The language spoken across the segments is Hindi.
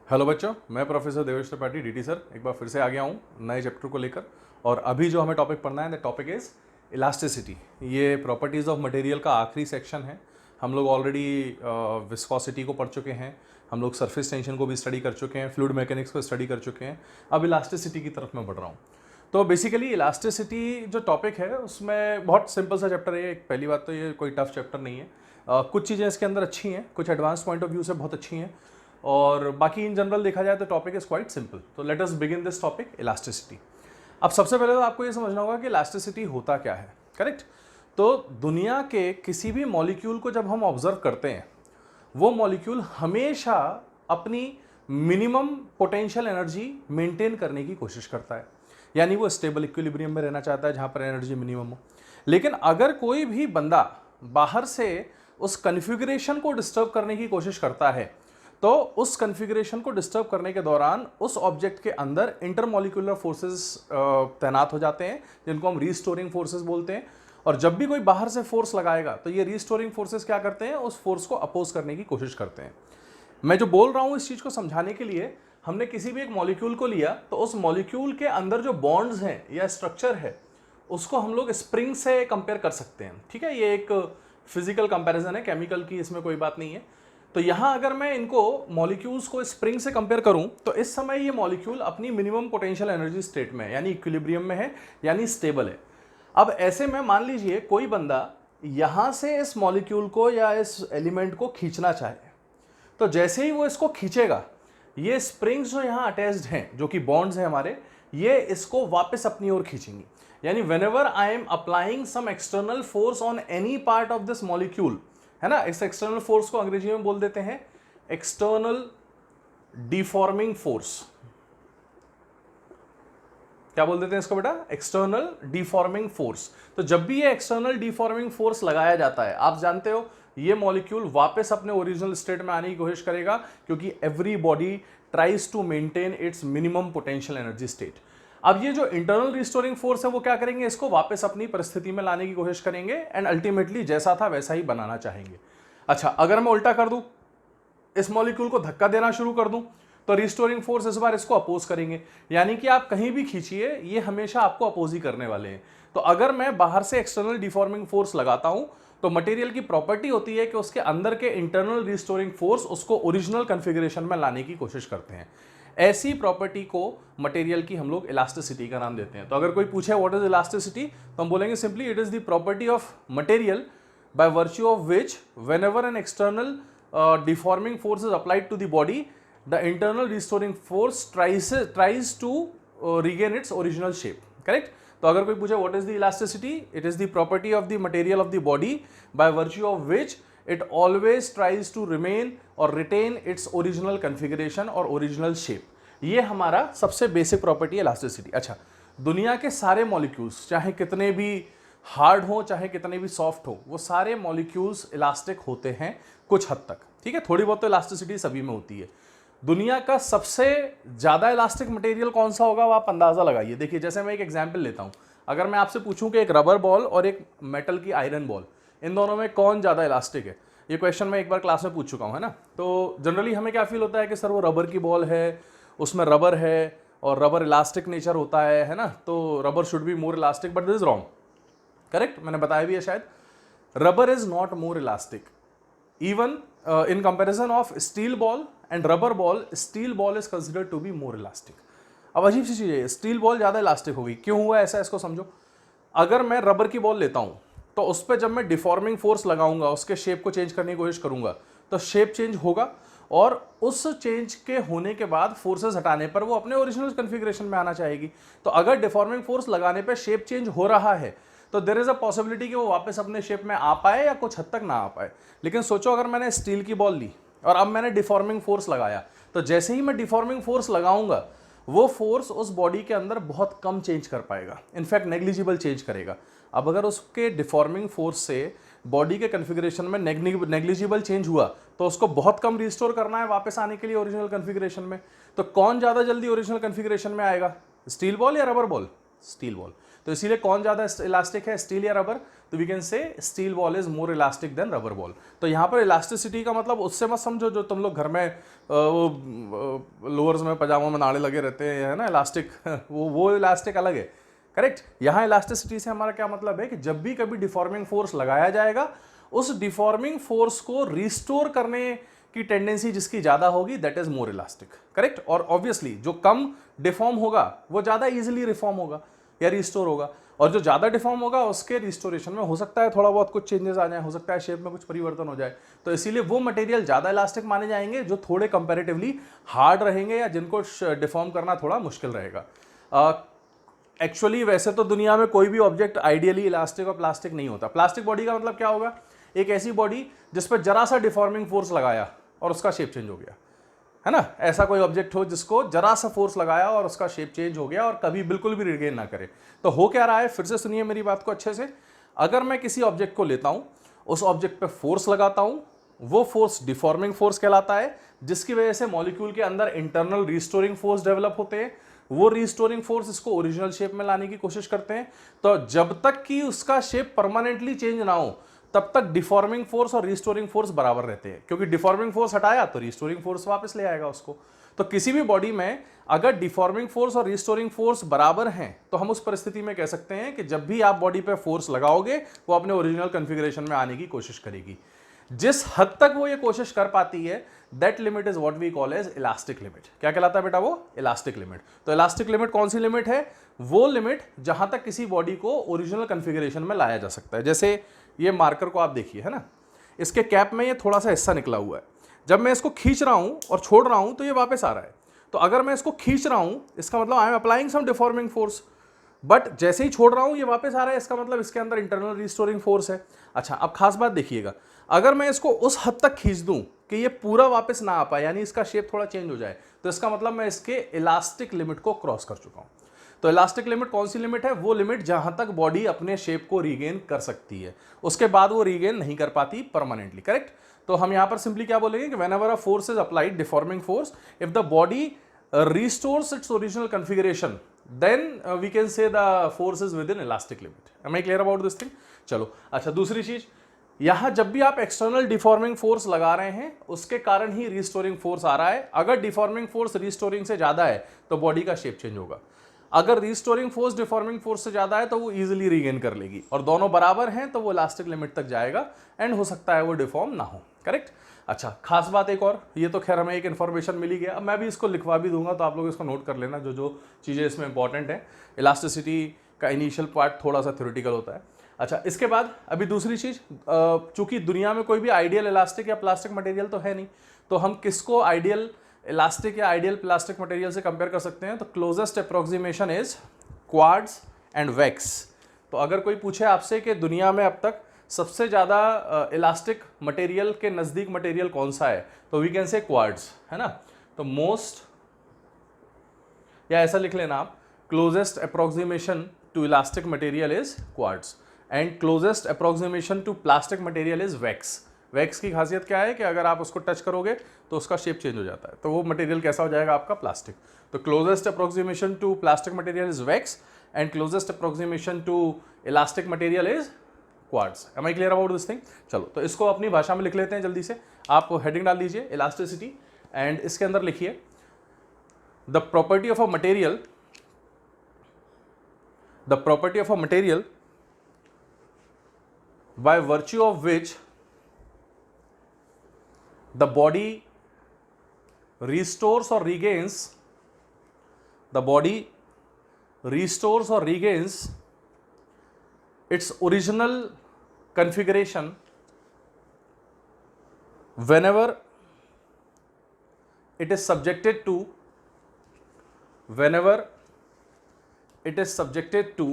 हेलो बच्चों, मैं professor Devesh Tripathi DT sir एक बार फिर से आ गया हूँ नए चैप्टर को लेकर। और अभी जो हमें टॉपिक पढ़ना है द टॉपिक इज़ इलास्टिसिटी। ये प्रॉपर्टीज़ ऑफ मटेरियल का आखिरी सेक्शन है। हम लोग ऑलरेडी विस्कोसिटी को पढ़ चुके हैं, हम लोग सरफेस टेंशन को भी स्टडी कर चुके हैं, फ्लूइड मैकेनिक्स को स्टडी कर चुके हैं। अब इलास्टिसिटी की तरफ मैं बढ़ रहा हूँ। तो बेसिकली इलास्टिसिटी जो टॉपिक है उसमें बहुत सिंपल सा चैप्टर है। पहली बात तो ये कोई टफ चैप्टर नहीं है। कुछ चीज़ें इसके अंदर अच्छी हैं, कुछ एडवांस पॉइंट ऑफ व्यू से बहुत अच्छी हैं, और बाकी इन जनरल देखा जाए तो टॉपिक इज क्वाइट सिंपल। तो let us begin this topic elasticity. अब सबसे पहले तो आपको ये समझना होगा कि इलास्टिसिटी होता क्या है। करेक्ट। तो दुनिया के किसी भी मॉलिक्यूल को जब हम ऑब्जर्व करते हैं, वो मॉलिक्यूल हमेशा अपनी मिनिमम पोटेंशियल एनर्जी मेंटेन करने की कोशिश करता है, यानी वो स्टेबल इक्विलिब्रियम में रहना चाहता है जहां पर एनर्जी मिनिमम हो। लेकिन अगर कोई भी बंदा बाहर से उस कन्फिग्रेशन को डिस्टर्ब करने की कोशिश करता है, तो उस कन्फिग्रेशन को डिस्टर्ब करने के दौरान उस ऑब्जेक्ट के अंदर इंटरमॉलिक्यूलर फोर्सेस तैनात हो जाते हैं, जिनको हम रीस्टोरिंग फोर्सेस बोलते हैं। और जब भी कोई बाहर से फोर्स लगाएगा तो ये रीस्टोरिंग फोर्सेस क्या करते हैं, उस फोर्स को अपोज करने की कोशिश करते हैं। मैं जो बोल रहा हूं इस चीज को समझाने के लिए, हमने किसी भी एक मॉलिक्यूल को लिया तो उस मॉलिक्यूल के अंदर जो बॉन्ड्स हैं या स्ट्रक्चर है, उसको हम लोग स्प्रिंग से कंपेयर कर सकते हैं। ठीक है, ये एक फिजिकल कंपैरिजन है, केमिकल की इसमें कोई बात नहीं है। तो यहां अगर मैं इनको मॉलिक्यूल्स को स्प्रिंग से कंपेयर करूं तो इस समय ये मॉलिक्यूल अपनी मिनिमम पोटेंशियल एनर्जी स्टेट में है, यानी इक्विलिब्रियम में है, यानी स्टेबल है। अब ऐसे में मान लीजिए कोई बंदा यहां से इस मॉलिक्यूल को या इस एलिमेंट को खींचना चाहे, तो जैसे ही वो इसको खींचेगा, ये स्प्रिंग्स जो यहां अटैच्ड हैं, जो कि बॉन्ड्स हैं हमारे, ये इसको वापस अपनी ओर खींचेंगी। यानी whenever I am applying some external force on any part of this molecule, है ना, इस एक्सटर्नल फोर्स को अंग्रेजी में बोल देते हैं एक्सटर्नल डिफॉर्मिंग फोर्स। क्या बोल देते हैं इसको बेटा? External deforming force. तो जब भी ये एक्सटर्नल डिफॉर्मिंग फोर्स लगाया जाता है, आप जानते हो ये मॉलिक्यूल वापस अपने ओरिजिनल स्टेट में आने की कोशिश करेगा, क्योंकि everybody tries to maintain its minimum potential energy state. अब ये जो इंटरनल रिस्टोरिंग फोर्स है वो क्या करेंगे, इसको वापस अपनी परिस्थिति में लाने की कोशिश करेंगे एंड अल्टीमेटली जैसा था वैसा ही बनाना चाहेंगे। अच्छा, अगर मैं उल्टा कर दूं, इस मॉलिक्यूल को धक्का देना शुरू कर दूं, तो रिस्टोरिंग फोर्स इस बार इसको अपोज करेंगे। यानी कि आप कहीं भी खींचिए, ये हमेशा आपको अपोज ही करने वाले हैं। तो अगर मैं बाहर से एक्सटर्नल डिफॉर्मिंग फोर्स लगाता हूं, तो मटेरियल की प्रॉपर्टी होती है कि उसके अंदर के इंटरनल रिस्टोरिंग फोर्स उसको ओरिजिनल कॉन्फ़िगरेशन में लाने की कोशिश करते हैं। ऐसी प्रॉपर्टी को मटेरियल की हम लोग इलास्टिसिटी का नाम देते हैं। तो अगर कोई पूछे व्हाट इज इलास्टिसिटी, तो हम बोलेंगे simply it is the property of material by virtue of which whenever an external deforming force is applied to the body, the internal restoring force tries to regain its original shape. Correct. तो अगर कोई पूछे what is the elasticity, it is the property of the material of the body by virtue of which it always tries to remain or retain its original configuration और original shape। ये हमारा सबसे बेसिक प्रॉपर्टी है इलास्टिसिटी। अच्छा, दुनिया के सारे मॉलिक्यूल्स चाहे कितने भी हार्ड हो चाहे कितने भी सॉफ्ट हो, वो सारे मॉलिक्यूल्स इलास्टिक होते हैं कुछ हद तक। ठीक है, थोड़ी बहुत तो इलास्टिसिटी सभी में होती है। दुनिया का सबसे ज्यादा इलास्टिक मटेरियल कौन सा होगा, वो आप अंदाजा लगाइए। देखिए, जैसे मैं एक एग्जाम्पल लेता हूं, अगर मैं आपसे पूछूं कि एक रबर बॉल और एक मेटल की आयरन बॉल, इन दोनों में कौन ज़्यादा इलास्टिक है, ये क्वेश्चन मैं एक बार क्लास में पूछ चुका हूँ, है ना। तो जनरली हमें क्या फील होता है कि सर वो रबर की बॉल है, उसमें रबर है और रबर इलास्टिक नेचर होता है ना, तो rubber should be more elastic, but this is wrong. Correct, मैंने बताया भी है शायद। Rubber is not more elastic even in comparison of steel ball and rubber ball. Steel ball is considered to be more elastic. अब अजीब सी चीज़ है, स्टील बॉल ज़्यादा इलास्टिक होगी। क्यों हुआ ऐसा, इसको समझो। अगर मैं रबर की बॉल लेता हूँ, तो उस पर जब मैं डिफॉर्मिंग फोर्स लगाऊंगा, उसके शेप को चेंज करने की कोशिश करूंगा, तो शेप चेंज होगा, और उस चेंज के होने के बाद फोर्सेस हटाने पर वो अपने ओरिजिनल कॉन्फ़िगरेशन में आना चाहेगी। तो अगर डिफॉर्मिंग फोर्स लगाने पर शेप चेंज हो रहा है, तो देयर इज अ पॉसिबिलिटी कि वो वापस अपने शेप में आ पाए या कुछ हद तक ना आ पाए। लेकिन सोचो, अगर मैंने स्टील की बॉल ली और अब मैंने डिफॉर्मिंग फोर्स लगाया, तो जैसे ही मैं डिफॉर्मिंग फोर्स लगाऊंगा, वो फोर्स उस बॉडी के अंदर बहुत कम चेंज कर पाएगा, इनफैक्ट नेग्लिजिबल चेंज करेगा। अब अगर उसके डिफॉर्मिंग फोर्स से बॉडी के कॉन्फ़िगरेशन में नेग्लिजिबल चेंज हुआ, तो उसको बहुत कम रिस्टोर करना है वापस आने के लिए ओरिजिनल कॉन्फ़िगरेशन में। तो कौन ज़्यादा जल्दी ओरिजिनल कॉन्फ़िगरेशन में आएगा, स्टील बॉल या रबर बॉल? Steel ball. तो इसीलिए कौन ज़्यादा इलास्टिक है, स्टील या रबर? तो we can say steel ball is more elastic than rubber ball. तो यहाँ पर इलास्टिसिटी का मतलब उससे मत समझो जो तुम लोग घर में वो लोअर्स में पजामा में नाड़े लगे रहते हैं, है ना, इलास्टिक वो इलास्टिक अलग है, करेक्ट। यहाँ इलास्टिसिटी से हमारा क्या मतलब है कि जब भी कभी डिफॉर्मिंग फोर्स लगाया जाएगा, उस डिफॉर्मिंग फोर्स को रिस्टोर करने की टेंडेंसी जिसकी ज्यादा होगी that is more elastic, correct. और ऑब्वियसली जो कम डिफॉर्म होगा वो ज्यादा इजीली रिफॉर्म होगा या रिस्टोर होगा, और जो ज्यादा डिफॉर्म होगा उसके रिस्टोरेशन में हो सकता है थोड़ा बहुत कुछ चेंजेस आ जाए, हो सकता है शेप में कुछ परिवर्तन हो जाए। तो इसीलिए वो मटेरियल ज्यादा इलास्टिक माने जाएंगे जो थोड़े कंपैरेटिवली हार्ड रहेंगे या जिनको डिफॉर्म करना थोड़ा मुश्किल रहेगा। एक्चुअली वैसे तो दुनिया में कोई भी ऑब्जेक्ट आइडियली इलास्टिक और प्लास्टिक नहीं होता। प्लास्टिक बॉडी का मतलब क्या होगा? एक ऐसी बॉडी जिस पर जरा सा डिफॉर्मिंग फोर्स लगाया और उसका शेप चेंज हो गया, है ना। ऐसा कोई ऑब्जेक्ट हो जिसको जरा सा फोर्स लगाया और उसका शेप चेंज हो गया और कभी बिल्कुल भी रिगेन ना करे। तो हो क्या रहा है, फिर से सुनिए मेरी बात को अच्छे से। अगर मैं किसी ऑब्जेक्ट को लेता हूं, उस ऑब्जेक्ट पे फोर्स लगाता हूं, वो फोर्स डिफॉर्मिंग फोर्स कहलाता है, जिसकी वजह से मॉलिक्यूल के अंदर इंटरनल रिस्टोरिंग फोर्स डेवलप होते हैं। वो रिस्टोरिंग फोर्स इसको ओरिजिनल शेप में लाने की कोशिश करते हैं। तो जब तक कि उसका शेप परमानेंटली चेंज ना हो तब तक डिफॉर्मिंग फोर्स और रिस्टोरिंग फोर्स बराबर रहते हैं, क्योंकि डिफॉर्मिंग फोर्स हटाया तो रिस्टोरिंग फोर्स वापस ले आएगा उसको। तो किसी भी बॉडी में अगर डिफॉर्मिंग फोर्स और रिस्टोरिंग फोर्स बराबर हैं तो हम उस परिस्थिति में कह सकते हैं कि जब भी आप बॉडी पे फोर्स लगाओगे वो अपने ओरिजिनल कॉन्फ़िगरेशन में आने की कोशिश करेगी। जिस हद तक वो ये कोशिश कर पाती है that limit is what we call as elastic limit. क्या कहलाता है बेटा? वो इलास्टिक लिमिट। तो इलास्टिक लिमिट कौन सी लिमिट है? वो लिमिट जहां तक किसी बॉडी को ओरिजिनल कॉन्फ़िगरेशन में लाया जा सकता है। जैसे ये मार्कर को आप देखिए, है ना, इसके कैप में ये थोड़ा सा हिस्सा निकला हुआ है। जब मैं इसको खींच रहा हूं और छोड़ रहा हूं तो ये वापस आ रहा है। तो अगर मैं इसको खींच रहा हूं इसका मतलब I am applying some deforming force, but जैसे ही छोड़ रहा हूं ये वापस आ रहा है, इसका मतलब इसके अंदर इंटरनल रिस्टोरिंग फोर्स है। अच्छा, अब खास बात देखिएगा, अगर मैं इसको उस हद तक खींच दूं कि ये पूरा वापस ना आ पाए, यानी इसका शेप थोड़ा चेंज हो जाए, तो इसका मतलब मैं इसके इलास्टिक लिमिट को क्रॉस कर चुका हूं। तो इलास्टिक लिमिट कौन सी लिमिट है? वो लिमिट जहां तक बॉडी अपने शेप को रीगेन कर सकती है, उसके बाद वो रीगेन नहीं कर पाती परमानेंटली, करेक्ट। तो हम यहां पर सिंपली क्या बोलेंगे कि whenever a force is applied, deforming force, if the body restores its original configuration then we can say the force is within elastic limit. Am I clear about this thing? चलो, अच्छा, दूसरी चीज, यहां जब भी आप एक्सटर्नल डिफॉर्मिंग फोर्स लगा रहे हैं उसके कारण ही रिस्टोरिंग फोर्स आ रहा है। अगर डिफॉर्मिंग फोर्स रिस्टोरिंग से ज्यादा है तो बॉडी का शेप चेंज होगा। अगर रिस्टोरिंग फोर्स डिफॉर्मिंग फोर्स से ज्यादा है तो वो इजीली रीगेन कर लेगी, और दोनों बराबर हैं तो वो इलास्टिक लिमिट तक जाएगा एंड हो सकता है वो डिफॉर्म ना हो, करेक्ट। अच्छा, खास बात एक और, ये तो खैर हमें एक इन्फॉर्मेशन मिली गया, अब मैं भी इसको लिखवा भी दूंगा तो आप लोग इसको नोट कर लेना, जो जो चीज़ें इसमें इंपॉर्टेंट है। इलास्टिसिटी का इनिशियल पार्ट थोड़ा सा थ्योरेटिकल होता है। अच्छा, इसके बाद अभी दूसरी चीज़, चूंकि दुनिया में कोई भी आइडियल इलास्टिक या प्लास्टिक मटेरियल तो है नहीं, तो हम किसको आइडियल इलास्टिक या आइडियल प्लास्टिक मटेरियल से कंपेयर कर सकते हैं? तो closest approximation is quartz and wax. तो अगर कोई पूछे आपसे कि दुनिया में अब तक सबसे ज़्यादा इलास्टिक मटेरियल के नज़दीक मटेरियल कौन सा है, तो वी कैन से क्वार्ट्ज, है ना। तो मोस्ट, या ऐसा लिख लेना आप, closest approximation to elastic material is quartz and closest approximation to plastic material is wax. Wax की खासियत क्या है कि अगर आप उसको टच करोगे तो उसका शेप चेंज हो जाता है, तो वो मटेरियल कैसा हो जाएगा आपका? प्लास्टिक। तो closest approximation to plastic material is wax and closest approximation to elastic material is quartz. Am I clear about this thing? चलो, तो इसको अपनी भाषा में लिख लेते हैं जल्दी से। आप हेडिंग डाल दीजिए इलास्टिसिटी, एंड इसके अंदर लिखिए the property of a material, the property of a material by virtue of which the body restores or regains, the body restores or regains its original configuration whenever it is subjected to, whenever it is subjected to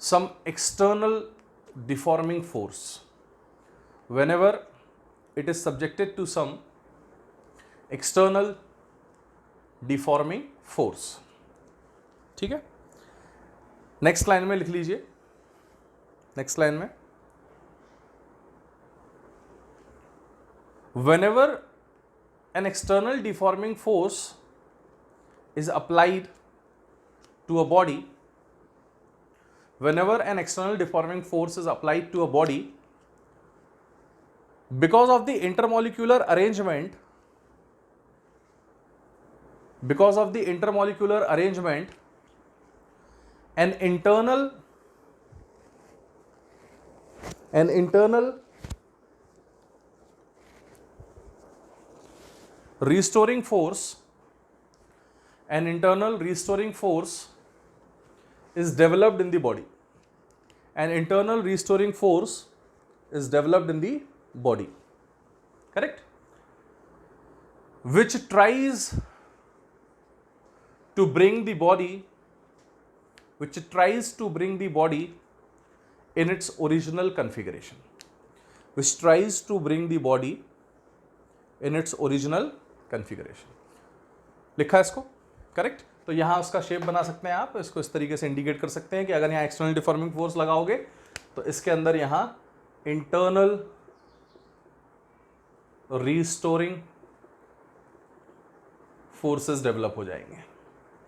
some external deforming force, whenever it is subjected to some external deforming force। ठीक है, नेक्स्ट लाइन में लिख लीजिए, नेक्स्ट लाइन में whenever an external deforming force is applied to a body whenever an external deforming force is applied to a body, because of the intermolecular arrangement, an internal restoring force is developed in the body. An internal restoring force is developed in the body, correct, which tries to bring the body in its original configuration. लिखा है इसको, करेक्ट। तो यहां उसका शेप बना सकते हैं आप, इसको इस तरीके से इंडिकेट कर सकते हैं कि अगर यहां एक्सटर्नल डिफॉर्मिंग फोर्स लगाओगे तो इसके अंदर यहां इंटरनल रीस्टोरिंग फोर्सेस डेवलप हो जाएंगे,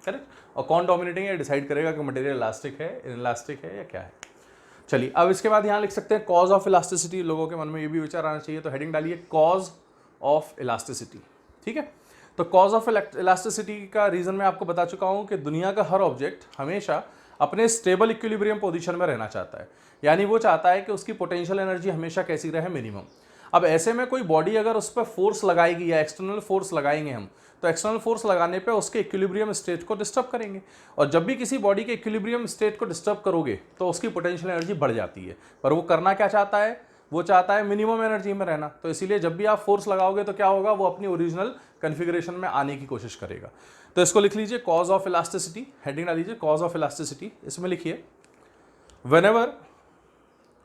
करेक्ट। और कौन डोमिनेटिंग है डिसाइड करेगा कि मटेरियल इलास्टिक है, इनइलास्टिक है या क्या है। चलिए अब इसके बाद यहां लिख सकते हैं कॉज ऑफ इलास्टिसिटी। लोगों के मन में ये भी विचार आना चाहिए, तो हेडिंग डालिए कॉज ऑफ इलास्टिसिटी, ठीक है। तो कॉज ऑफ इलास्टिसिटी का रीजन मैं आपको बता चुका हूं कि दुनिया का हर ऑब्जेक्ट हमेशा अपने स्टेबल इक्विलिब्रियम पोजीशन में रहना चाहता है, यानी वो चाहता है कि उसकी पोटेंशियल एनर्जी हमेशा कैसी रहे, मिनिमम। अब ऐसे में कोई बॉडी अगर उस पर फोर्स लगाएगी या एक्सटर्नल फोर्स लगाएंगे हम, तो एक्सटर्नल फोर्स लगाने पे उसके इक्विलिब्रियम स्टेट को डिस्टर्ब करेंगे, और जब भी किसी बॉडी के इक्विलिब्रियम स्टेट को डिस्टर्ब करोगे तो उसकी पोटेंशियल एनर्जी बढ़ जाती है। पर वो करना क्या चाहता है, वो चाहता है मिनिमम एनर्जी में रहना। तो इसीलिए जब भी आप फोर्स लगाओगे तो क्या होगा, वो अपनी ओरिजिनल कन्फिगरेशन में आने की कोशिश करेगा। तो इसको लिख लीजिए कॉज ऑफ इलास्टिसिटी, हेडिंग डाल लीजिए कॉज ऑफ इलास्टिसिटी। इसमें लिखिए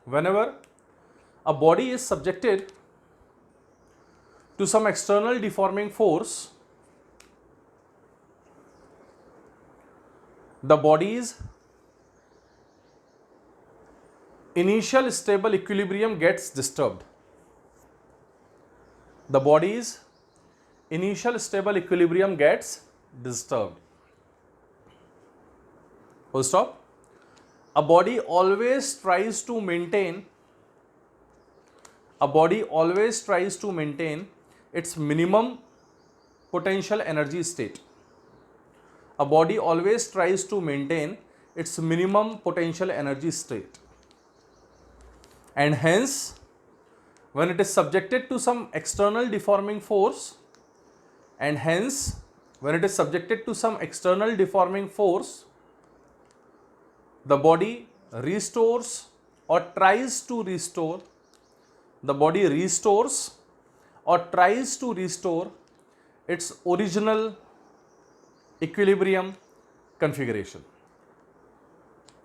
whenever a body is subjected to some external deforming force, the body's initial stable equilibrium gets disturbed. The body's initial stable equilibrium gets disturbed. Full stop. A body always tries to maintain its minimum potential energy state. A body always tries to maintain its minimum potential energy state, and hence when it is subjected to some external deforming force, the body restores or tries to restore its original equilibrium configuration.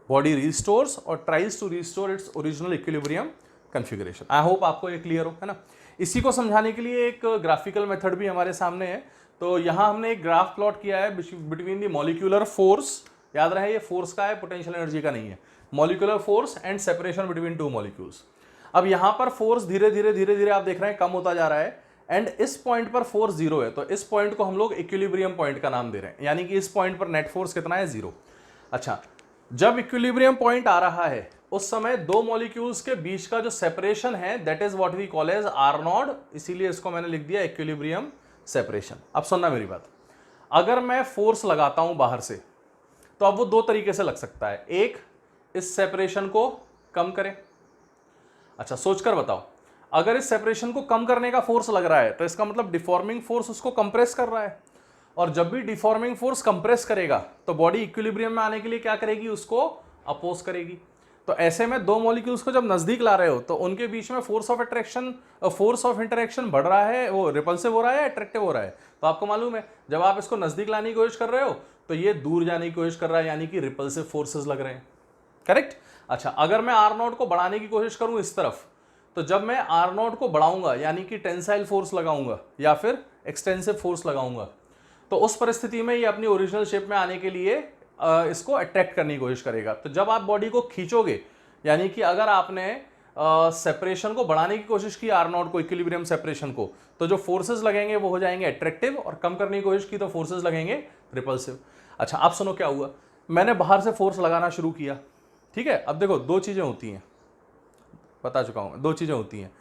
Body restores or tries to restore its original equilibrium configuration. I hope आपको ये क्लियर हो, है ना। इसी को समझाने के लिए एक ग्राफिकल मेथड भी हमारे सामने है। तो यहाँ हमने एक ग्राफ प्लॉट किया है बिटवीन द मॉलिक्यूलर फोर्स, याद रहे ये फोर्स का है, पोटेंशियल एनर्जी का नहीं है, molecular force and separation between two molecules. अब यहाँ पर फोर्स धीरे धीरे आप देख रहे हैं कम होता जा रहा है, एंड इस पॉइंट पर फोर्स जीरो है, तो इस पॉइंट को हम लोग इक्विलिब्रियम पॉइंट का नाम दे रहे हैं, यानी कि इस पॉइंट पर नेट फोर्स कितना है, जीरो। अच्छा, जब इक्विलिब्रियम पॉइंट आ रहा है उस समय दो मॉलिक्यूल्स के बीच का जो सेपरेशन है that is what we call as are not, इसीलिए इसको मैंने लिख दिया इक्विलिब्रियम सेपरेशन। अब सुनना मेरी बात, अगर मैं फोर्स लगाता हूं बाहर से तो अब वो दो तरीके से लग सकता है, एक इस सेपरेशन को कम करे। अच्छा सोचकर बताओ, अगर इस सेपरेशन को कम करने का फोर्स लग रहा है तो इसका मतलब डिफॉर्मिंग फोर्स उसको कंप्रेस कर रहा है, और जब भी डिफॉर्मिंग फोर्स कंप्रेस करेगा तो बॉडी इक्विलिब्रियम में आने के लिए क्या करेगी, उसको अपोज करेगी। तो ऐसे में दो मॉलिक्यूल्स को जब नजदीक ला रहे हो तो उनके बीच में फोर्स ऑफ इंटरेक्शन बढ़ रहा है, वो रिपल्सिव हो रहा है, अट्रैक्टिव हो रहा है। तो आपको मालूम है जब आप इसको नजदीक लाने की कोशिश कर रहे हो तो ये दूर जाने की कोशिश कर रहा है, यानी कि रिपल्सिव फोर्सेस लग रहे हैं, करेक्ट। अच्छा, अगर मैं आर नॉट को बढ़ाने की कोशिश करूं इस तरफ, तो जब मैं आर नॉट को बढ़ाऊंगा यानी कि टेंसाइल फोर्स लगाऊंगा या फिर एक्सटेंसिव फोर्स लगाऊंगा, तो उस परिस्थिति में ये अपनी ओरिजिनल शेप में आने के लिए इसको अट्रैक्ट करने की कोशिश करेगा। तो जब आप बॉडी को खींचोगे, यानी कि अगर आपने सेपरेशन को बढ़ाने की कोशिश की आर नॉट को, इक्विलिब्रियम सेपरेशन को, तो जो फोर्सेस लगेंगे वो हो जाएंगे अट्रैक्टिव, और कम करने की कोशिश की तो फोर्सेस लगेंगे रिपल्सिव। अच्छा आप सुनो क्या हुआ, मैंने बाहर से फोर्स लगाना शुरू किया, ठीक ठीक है। अब देखो दो चीजें होती हैं, बता चुका हूं, दो चीजें होती हैं,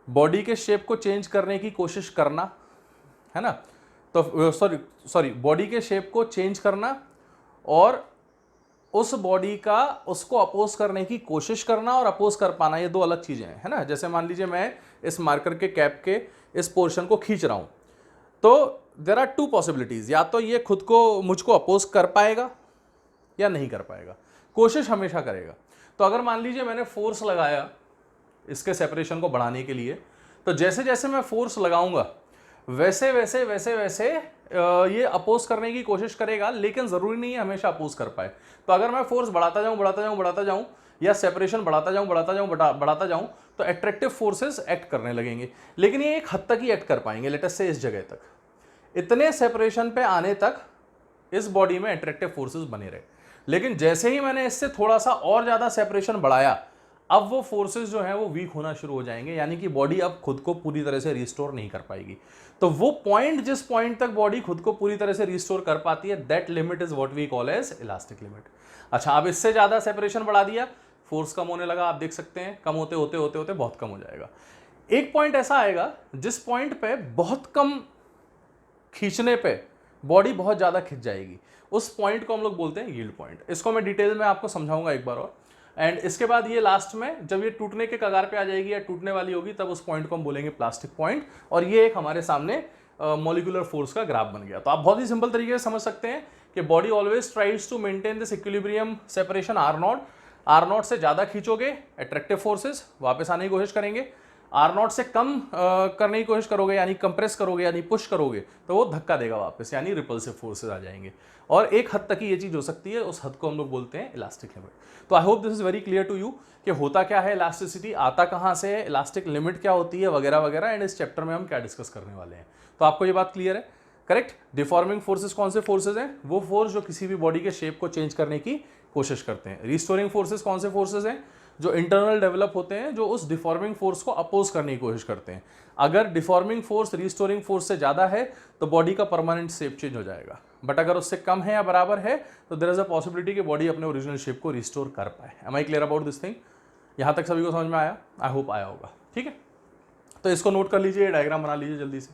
बॉडी के शेप को चेंज करने की कोशिश करना, है ना, तो सॉरी बॉडी के शेप को चेंज करना और उस बॉडी का उसको अपोज करने की कोशिश करना और अपोज कर पाना, ये दो अलग चीजें हैं, है ना। जैसे मान लीजिए मैं इस मार्कर के कैप के इस पोर्शन को खींच रहा हूं, तो देयर आर टू पॉसिबिलिटीज, या तो ये खुद को मुझको अपोज कर पाएगा या नहीं कर पाएगा, कोशिश हमेशा करेगा। तो अगर मान लीजिए मैंने फोर्स लगाया इसके सेपरेशन को बढ़ाने के लिए, तो जैसे जैसे मैं फोर्स लगाऊंगा वैसे वैसे वैसे वैसे ये अपोज करने की कोशिश करेगा, लेकिन जरूरी नहीं है हमेशा अपोज कर पाए। तो अगर मैं फोर्स बढ़ाता जाऊं बढ़ाता जाऊं बढ़ाता जाऊं, या सेपरेशन बढ़ाता जाऊं बढ़ाता जाऊं बढ़ाता जाऊं, तो एट्रैक्टिव फोर्सेस एक्ट करने लगेंगे, लेकिन ये एक हद तक ही एक्ट कर पाएंगे, लेट अस से इस जगह तक, इतने सेपरेशन पे आने तक इस बॉडी में एट्रैक्टिव फोर्सेस बने रहे। लेकिन जैसे ही मैंने इससे थोड़ा सा और ज्यादा सेपरेशन बढ़ाया, अब वो फोर्सेस जो है वो वीक होना शुरू हो जाएंगे, यानी कि बॉडी अब खुद को पूरी तरह से रिस्टोर नहीं कर पाएगी। तो वो पॉइंट, जिस पॉइंट तक बॉडी खुद को पूरी तरह से रिस्टोर कर पाती है, that limit is what we call as elastic limit. अच्छा, अब इससे ज्यादा सेपरेशन बढ़ा दिया, फोर्स कम होने लगा, आप देख सकते हैं कम होते होते होते होते बहुत कम हो जाएगा। एक पॉइंट ऐसा आएगा जिस पॉइंट पे बहुत कम खींचने पे बॉडी बहुत ज्यादा खिंच जाएगी, उस पॉइंट को हम लोग बोलते हैं यील्ड पॉइंट। इसको मैं डिटेल में आपको समझाऊंगा एक बार और। एंड इसके बाद ये लास्ट में जब ये टूटने के कगार पे आ जाएगी या टूटने वाली होगी, तब उस पॉइंट को हम बोलेंगे प्लास्टिक पॉइंट। और ये एक हमारे सामने मॉलिक्यूलर फोर्स का ग्राफ बन गया। तो आप बहुत ही सिंपल तरीके से समझ सकते हैं कि body always tries to maintain this equilibrium separation R0 से ज्यादा खींचोगे एट्रैक्टिव फोर्सेस वापस आने की कोशिश करेंगे, R0 से कम करने की कोशिश करोगे यानी कंप्रेस करोगे यानी पुश करोगे, तो वो धक्का देगा वापस, यानी रिपल्सिव फोर्सेस आ जाएंगे। और एक हद तक ही ये चीज हो सकती है, उस हद को हम लोग बोलते हैं इलास्टिक लिमिट। तो I hope this is very clear to you कि होता क्या है इलास्टिसिटी, आता कहाँ से है, इलास्टिक लिमिट क्या होती है, वगैरह वगैरह, एंड इस चैप्टर में हम क्या डिस्कस करने वाले हैं। तो आपको ये बात क्लियर है, करेक्ट। डिफॉर्मिंग फोर्सेस कौन से फोर्सेस हैं? वो फोर्स जो किसी भी बॉडी के शेप को चेंज करने की कोशिश करते हैं। रिस्टोरिंग फोर्सेस कौन से फोर्सेस हैं? जो इंटरनल डेवलप होते हैं, जो उस डिफॉर्मिंग फोर्स को अपोज करने की कोशिश करते हैं। अगर डिफॉर्मिंग फोर्स रिस्टोरिंग फोर्स से ज्यादा है तो बॉडी का परमानेंट शेप चेंज हो जाएगा, बट अगर उससे कम है या बराबर है तो देयर इज अ पॉसिबिलिटी कि बॉडी अपने ओरिजिनल शेप को रिस्टोर कर पाए। Am I clear about this thing? यहां तक सभी को समझ में आया? आई होप आया होगा, ठीक है। तो इसको नोट कर लीजिए, डायग्राम बना लीजिए जल्दी से।